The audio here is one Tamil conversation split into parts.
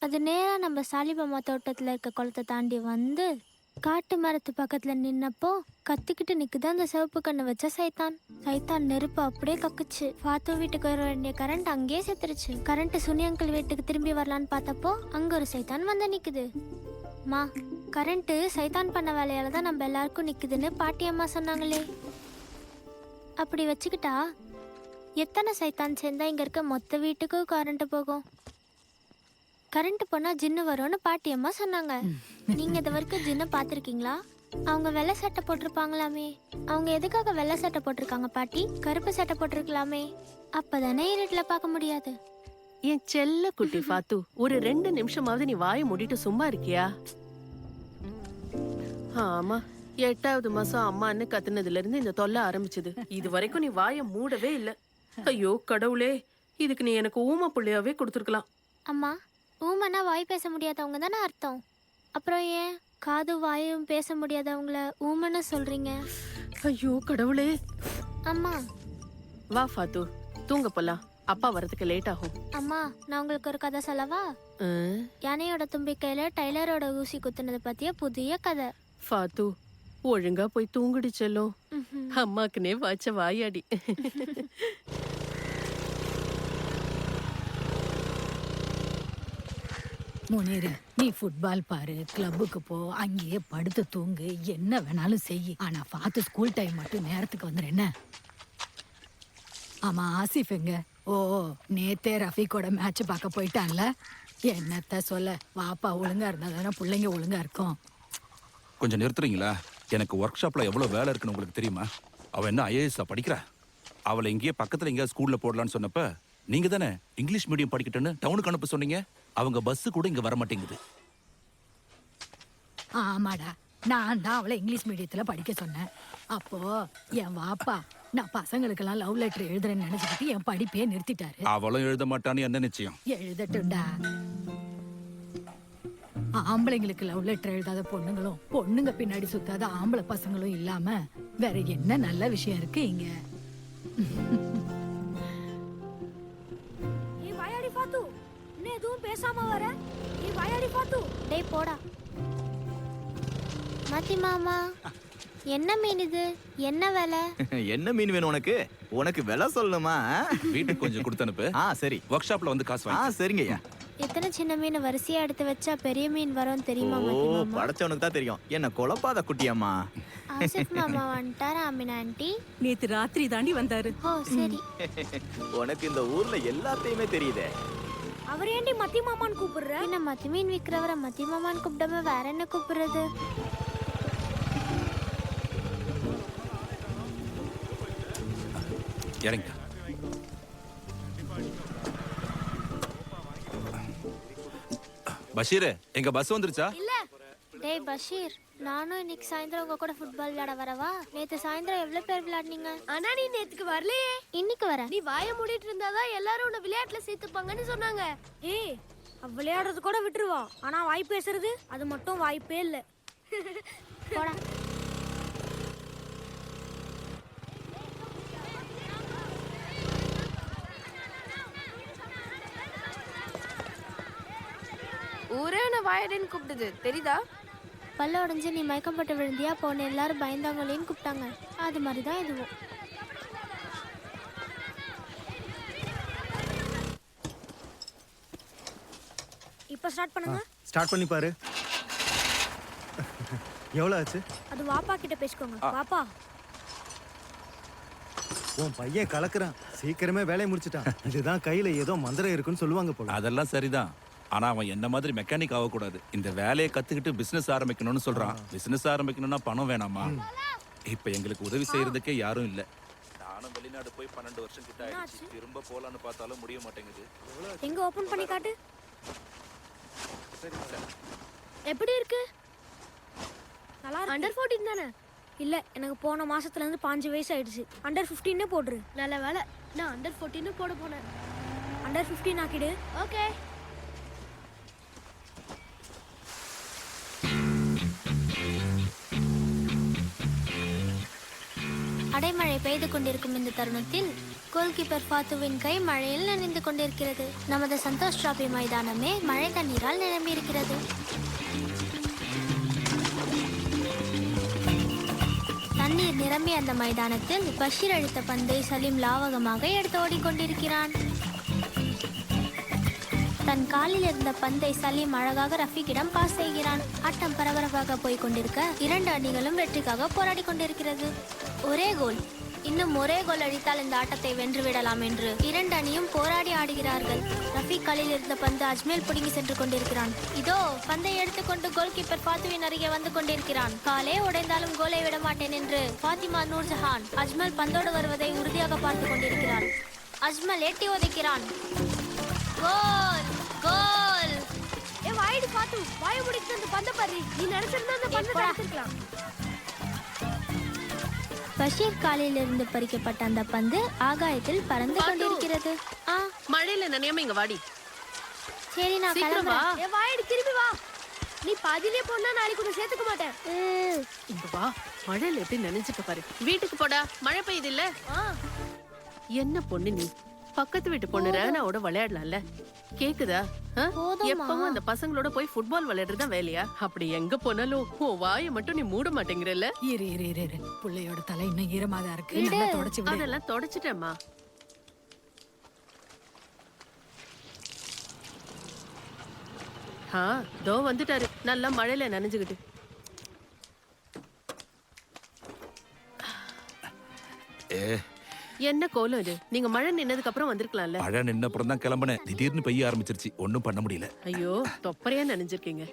அது நேரா நம்ம சாலிமாமா தோட்டத்துல இருக்க குளத்த தாண்டி வந்து காட்டு மரத்து பக்கத்துல நின்னப்போ கத்திக்கிட்டு நிக்குது அந்த சிவப்பு கண்ணு வச்ச சைத்தான். சைத்தான் நெருப்பு அப்படியே கக்குச்சு. ஃபாத்து வீட்டுக்கு வர வேண்டிய கரண்ட் அங்கேயே செத்துருச்சு. கரண்ட் சுனி அங்கிள் வீட்டுக்கு திரும்பி வரலான்னு பார்த்தப்போ அங்க ஒரு சைத்தான் வந்து நிக்குது. மா, கரண்ட் சைத்தான் பண்ண வேலையால தான் நம்ம எல்லாருக்கும் நிக்குதுன்னு பாட்டி அம்மா சொன்னாங்களே. அப்படி வச்சுக்கிட்டா எத்தனை சைத்தான் சேர்ந்தா இங்க இருக்க மொத்த வீட்டுக்கும் கரண்ட் போகும்? கரண்ட் போனா ஜின்னு வரும்னு பாட்டி அம்மா சொன்னாங்க. நீங்க இது வரைக்கும் ஜின்னு பாத்திருக்கீங்களா? அவங்க வெள்ளை சட்டை போட்டிருப்பாங்களாமே. அவங்க எதுக்காக வெள்ளை சட்டை போட்டிருக்காங்க பாட்டி? கருப்பு சட்டை போட்டிருக்கலாமே. அப்பதானே இருட்டுல பார்க்க முடியாது. என் செல்ல குட்டி ஃபாத்து, ஒரு 2 நிமிஷமாவது நீ வாயை மூடிட்டு சும்மா இருக்கியா? ஆமா, 8வது மாசம் அம்மான்னு கத்துனதுல இருந்து இந்த தொல்லை ஆரம்பிச்சது. இது வரைக்கும் நீ வாயை மூடவே இல்ல. ஐயோ கடவுளே, இதுக்கு நீ எனக்கு ஊமை புள்ளையாவே கொடுத்துருக்கலாம். அம்மா, ஊமனா வாய் பேச முடியாதவங்க தானே அர்த்தம். அப்புறம் ஏன் காது வாயும் பேச முடியாதவங்கள ஊமன்னு சொல்றீங்க? ஐயோ கடவுளே. அம்மா, வா ஃபாத்து, தூங்க போலாம். அப்பா வரதுக்கு லேட் ஆகும். அம்மா, நான் உங்களுக்கு ஒரு கதை சொல்லவா? யானையோட தும்பிக்கையில டைலரோட ஊசி குத்துனது பத்திய புதிய கதை. ஃபாத்து, ஒழுங்கா போய் தூங்குடி செல்லும். அம்மாக்குனே வாச்ச வாயாடி. முனீர், நீ ஃபுட்பால் பாரு, கிளப்புக்கு போ, அங்கேயே படுத்து தூங்கு, என்ன வேணாலும் செய். ஆனா ஃபாத்து ஸ்கூல் டைம் மட்டும் நேரத்துக்கு வந்துரு என்ன? ஆமா, ஆசிஃப் எங்க? ஓ, நேத்தே ரஃபீக்கோட மேட்ச் பார்க்க போயிட்டான்ல. என்னத்த சொல்ல, வாப்பா ஒழுங்கா இருந்தா தானே பிள்ளைங்க ஒழுங்கா இருக்கும். கொஞ்சம் நிறுத்துறீங்களா? எனக்கு ஒர்க் ஷாப்ல எவ்வளவு வேலை இருக்குன்னு உங்களுக்கு தெரியுமா? அவ என்ன ஐஏஎஸ் படிக்கிறா? அவளை இங்கேயே பக்கத்துல எங்கேயாவது ஸ்கூல்ல போடலான்னு சொன்னப்ப நீங்க தானே இங்கிலீஷ் மீடியம் படிக்கட்டுன்னு டவுனுக்கு அனுப்ப சொன்னீங்க. அவங்க பஸ் கூட இங்க வர மாட்டேங்குது. ஆமாடா, நான் தான் அவளை இங்கிலீஷ் மீடியத்துல படிக்க சொன்னேன். அப்போ என் வாப்பா நான் பசங்களுக்கெல்லாம் லவ் லெட்டர் எழுதுறேன்னு நினைச்சுக்கிட்டு என் படிப்பே நிறுத்திட்டாரு. அவளும் எழுத மாட்டான்னு என்ன நிச்சயம்? எழுதட்டும்டா. ஆம்பளைங்களுக்கு லவ் லெட்டர் எழுதாத பொண்ணுங்களும் பொண்ணுங்க பின்னாடி சுத்தாத ஆம்பளை பசங்களும் இல்லாம வேற என்ன நல்ல விஷயம் இருக்கு இங்க? எதுவும் பேசாம வர. நீ வாயாடி பாத்து. டேய் போடா. மாத்தி மாமா, என்ன மீன் இது? என்ன விலை? என்ன மீன் வேணும் உனக்கு? உனக்கு விலை சொல்லணுமா? வீட்டுக்கு கொஞ்சம் கொடுத்து அனுப்பு. சரி. ஒர்க் ஷாப்ல வந்து காசு வாங்கி. சரிங்க ஐயா. எத்தனை சின்ன மீன் வரிசையா எடுத்து வச்சா பெரிய மீன் வரும் தெரியுமா மாத்தி மாமா? படைச்சவனுக்கு தான் தெரியும். என்ன குழப்பாத குட்டியம்மா. ஆசிஃப் மாமா வந்துட்டாரா அமினா ஆண்டி? நேத்து ராத்திரி தாண்டி வந்தாரு. ஓ சரி. உனக்கு இந்த ஊர்ல எல்லாத்தையுமே தெரியுதே. அவர் ஏண்டி மத்தி மாமான்னு கூப்பிடுற? என்ன மத்தி மீன் விக்கிறவரை மத்தி மாமான்னு கூப்பிடாம வேற என்ன கூப்பிடுறது? இறங்க. பஷீர், எங்க பஸ் வந்துருச்சா? இல்ல. டேய் பஷீர், நானும் இன்னைக்கு சாயந்தரம் உங்க கூட ஃபுட்பால் விளையாட வரவா? நேத்து சாயந்தரம் எவ்வளவு பேர் விளையாடுனீங்க? ஆனா நீ நேத்துக்கு வரலையே. இன்னைக்கு வர. நீ வாயை மூடிட்டு இருந்தாதான் எல்லாரும் உன்னை விளையாட்டுல சேர்த்துப்பாங்கன்னு சொன்னாங்க. ஏய், விளையாடுறது கூட விட்டுருவா, ஆனா வாய் பேசுறது அது மட்டும் வாய்ப்பே இல்ல. போடா. ஊரே உன்னை வாயடின்னு கூப்பிடுது தெரியுதா? பல்ல உடஞ்சு நீ மயக்கம் போட்டு விழுந்தியா போன எல்லாரும் பயந்தாங்கலேன்னு கூப்பிட்டாங்க. அது மாதிரிதான் இதுவும். இப்ப ஸ்டார்ட் பண்ணுங்க. ஸ்டார்ட் பண்ணி பாரு. எவ்வளவு ஆச்சு? அது வாப்பா கிட்ட பேசிக்கோங்க. வாப்பா, உன் பையன் கலக்குறான். சீக்கிரமே வேலையை முடிச்சிட்டான். இதுதான் கையில ஏதோ மந்திரம் இருக்குன்னு சொல்லுவாங்க போல. அதெல்லாம் சரிதான். ஆனா அவன் என்ன மாதிரி மெக்கானிக் ஆகக்கூடாது. இந்த வேலையை கத்துக்கிட்டு பிசினஸ் ஆரம்பிக்கணும்னு சொல்றான். பிசினஸ் ஆரம்பிக்கணும்னா பணம் வேணாமா? இப்ப எங்களுக்கு உதவி செய்யறதுக்கே யாரும் இல்ல. நானும் வெளிநாடு போய் 12 வருஷம் கிட்ட ஆயிடுச்சு. திரும்ப போலான்னு பார்த்தாலும் முடிய மாட்டேங்குது. எங்க ஓபன் பண்ணி காட்டு. எப்படி இருக்கு? நல்லா இருக்கு. அண்டர் 14 தானே? இல்ல, எனக்கு போன மாசத்துல இருந்து 5 வயசு ஆயிடுச்சு. அண்டர் 15 போட்டுரு. நல்ல வேலை, நான் அண்டர் 14 போட போனேன். அண்டர் 15 ஆக்கிடு. ஓகே. அடைமழை பெய்து கொண்டிருக்கும் இந்த தருணத்தில் கோல் கீப்பர் ஃபாத்துவின் கை மழையில் நனைந்து கொண்டிருக்கிறது. நமது சந்தோஷ் டிராபி மைதானமே மழை தண்ணீரால் நிரம்பி இருக்கிறது. தண்ணீர் நிரம்பி அந்த மைதானத்தில் பஷீர் அளித்த பந்தை சலீம் லாவகமாக எடுத்து ஓடிக்கொண்டிருக்கிறான். தன் காலில் இருந்த பந்தை சலீம் அழகாக ரஃபீக்கிடம் பாஸ் செய்கிறான். ஆட்டம் பரபரப்பாக போய் கொண்டிருக்க 2 அணிகளும் வெற்றிக்காக போராடி கொண்டிருக்கிறது. ஒரே கோல், இன்னும் ஒரே கோல் அடித்தால் இந்த ஆட்டத்தை வென்றுவிடலாம் என்று 2 அணியும் போராடி ஆடுகிறார்கள். ரஃபீக் காலில் இருந்த பந்து அஜ்மல் பிடுங்கி சென்று கொண்டிருக்கிறான். இதோ பந்தை எடுத்துக்கொண்டு கோல் கீப்பர் ஃபாத்துவின் அருகே வந்து கொண்டிருக்கிறான். காலே உடைந்தாலும் கோலை விட மாட்டேன் என்று ஃபாத்திமா நூர்ஜஹான் அஜ்மல் பந்தோடு வருவதை உறுதியாக பார்த்து கொண்டிருக்கிறான். அஜ்மல் எட்டி உதைக்கிறான். கோல் கோல். ஏ வாயிடு பாத்து வாய முடிச்சு அந்த பந்த பாரு. நீ நினைச்சிருந்தா அந்த பந்த எடுத்துக்கலாம். பஷீர் காலில் இருந்து பறிக்கப்பட்ட அந்த பந்து ஆகாயத்தில் பறந்து கொண்டிருக்கிறது. மழையில நனையாம இங்க வாடி. சரி நான் சீக்கிரம் வா. கிளம்புறேன். ஏ வாயிடு திரும்பி வா. நீ பாதியிலே போனா நாளைக்கு உன்னை சேர்த்துக்க மாட்டேன். இங்க வா. மழையில எப்படி நனைஞ்சிட்டு பாரு. வீட்டுக்கு போடா, மழை பெய்யுது இல்ல. என்ன பொண்ணு நீ? பக்கத்து வீட்டு பொண்ணு ரேனாவோட விளையாடலாம்ல. கேக்குதா? எப்பவும் அந்த பசங்களோட போய் ஃபுட்பால் விளையாடுறதா வேலையா? அப்படி எங்க போனாலும் உன் வாயை மட்டும் நீ மூட மாட்டேங்கிறல்ல. இரு இரு இரு இரு. புள்ளையோட தலை இன்னும் ஈரமாதான் இருக்கு. நல்லா தொடச்சு விடு. அதெல்லாம் தொடச்சிட்டேம்மா. தோ வந்துட்டாரு நல்லா மழையில நனைஞ்சுக்கிட்டு. என்ன கோலம் இது? நீங்க மழை நின்னதுக்கு அப்புறம் வந்திருக்கலாம்ல. மழை நின்ன அப்புறம் தான் கிளம்புனேன். திடீர்னு பெய்ய ஆரம்பிச்சிருச்சு. ஒன்னும் பண்ண முடியல. ஐயோ தொப்பரையா நனைஞ்சிருக்கீங்க.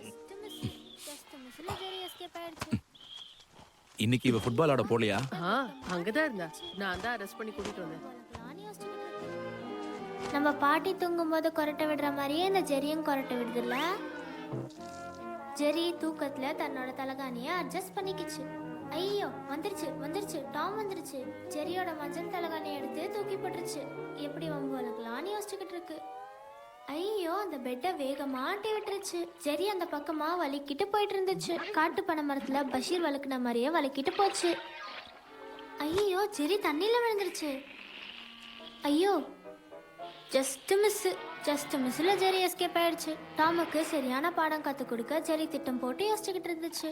இன்னைக்கு இவ ஃபுட்பால் ஆட போலையா? அங்கதான் இருந்தா. நான் தான் அரெஸ்ட் பண்ணி கூட்டிட்டு வந்தேன். நம்ம பாட்டி தூங்கும் போது கொரட்டை விடுற மாதிரியே இந்த ஜெரியும் கொரட்டை விடுதுல்ல. ஜெரி தூக்கத்துல தன்னோட தலகாணிய அட்ஜஸ்ட் பண்ணிக்கிச்சு. ஐயோ வந்துருச்சு வந்துருச்சு, டாம் வந்துருச்சு. ஜெரியோட மஞ்சள் தலகாணியை எடுத்து தூக்கி போட்டுருச்சு. எப்படி வம்புவலுக்கலான்னு யோசிச்சுக்கிட்டு இருக்கு. ஐயோ அந்த பெட்டை வேகமா ஆட்டி விட்டுருச்சு. ஜெரி அந்த பக்கமா வலிக்கிட்டு போயிட்டு இருந்துச்சு. காட்டு பனை மரத்துல பஷீர் வலுக்குன மாதிரியே வலிக்கிட்டு போச்சு. ஐயோ ஜெரி தண்ணியில விழுந்துருச்சு. ஐயோ ஜஸ்ட் மிஸ்ல ஜெரி எஸ்கேப் ஆயிடுச்சு. டாமுக்கு சரியான பாடம் கத்து கொடுக்க ஜெரி திட்டம் போட்டு யோசிச்சுக்கிட்டு இருந்துச்சு.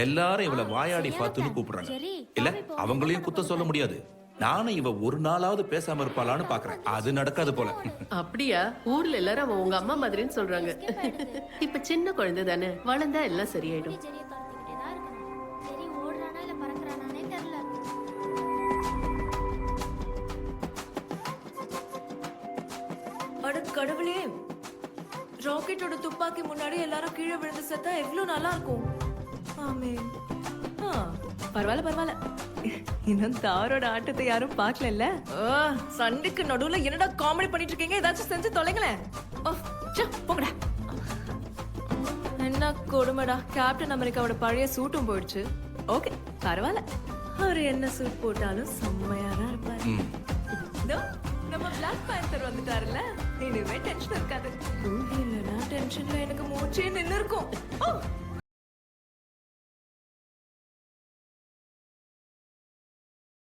எல்லாரும் இவள வாயாடி பார்த்துன்னு கூப்பிடுறாங்க. இல்ல அவங்களையும் குத்தம் சொல்ல முடியாது. நானும் இவ ஒரு நாளாவது பேசாம இருப்பாளான்னு பாக்குறேன். அது நடக்காது போல. அப்படியா? ஊர்ல எல்லாரும் அவன் உங்க அம்மா மாதிரின்னு சொல்றாங்க. இப்ப சின்ன குழந்தை தானே, வளர்ந்தா எல்லாம் சரியாயிடும். ஜெரியை துரத்திக்கிட்டே தான் இருக்கணும். ஜெரி ஓடுறானா இல்ல பறக்குறானே தெரியல. அட கடவுளே, ராக்கெட்டோட துப்பாக்கி முன்னாடி எல்லாரும் கீழே விழுந்து செத்தா எவ்வளவு நல்லா இருக்கும். ஆமே. பரவாயில்ல பரவாயில்ல. இன்னும் தாரோட ஆட்டத்தை யாரும் பார்க்கல. சண்டைக்கு நடுவுல என்னடா காமெடி பண்ணிட்டு இருக்கீங்க? ஏதாச்சும் செஞ்சு தொலைங்களேன். போங்கடா. என்ன கொடுமைடா. கேப்டன் அமெரிக்காவோட பழைய சூட்டும் போயிடுச்சு. ஓகே பரவாயில்ல. அவரு என்ன சூட் போட்டாலும் செம்மையா தான் இருப்பாரு. நம்ம பிளாக் பேந்தர் வந்துட்டாருல, இனிமே டென்ஷன் இருக்காது. இல்லைன்னா டென்ஷன்ல எனக்கு மூச்சே நின்னு இருக்கும்.